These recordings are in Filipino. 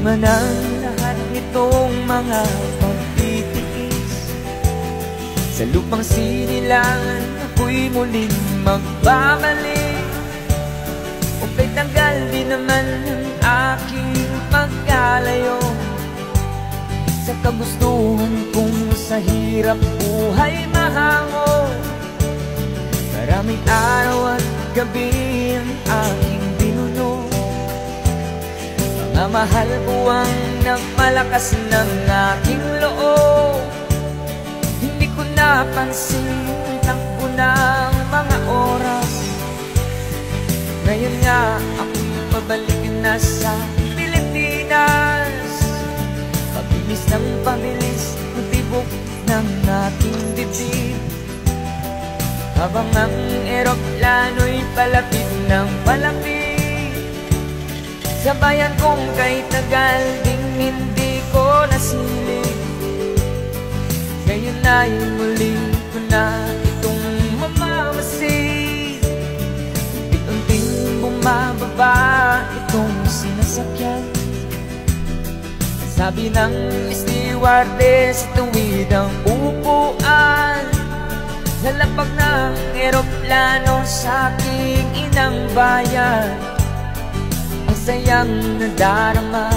man ang lahat nitong mga pagtitiis, sa lupang sinilangan ako'y muling magbabalik. Kung kay tanggal din naman ang aking pagkalayo sa kagustuhan kong sa hirap buhay mahango. Maraming araw at gabi ang aking binuno, mga mahal buwang nagmalakas ng aking loob. Hindi ko napansin ang takbo ng mga oras. Ngayon nga ako'y pabalik na sa Pilipinas. Pabilis ng pabilis ang tibok ng aking dibdib, habang ang eroplano'y palapit ng palapit sa bayan kong kay tagal ding hindi ko nasilip. Ngayon ay muli ko na itong mamamasid. Unti-unting bumababa itong sinasakyan. Sabi ng stewardess, tuwid ang upuan sa lapag ng eroplano sa aking inang bayan. Ang sayang nadarama,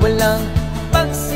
walang pagsasabi.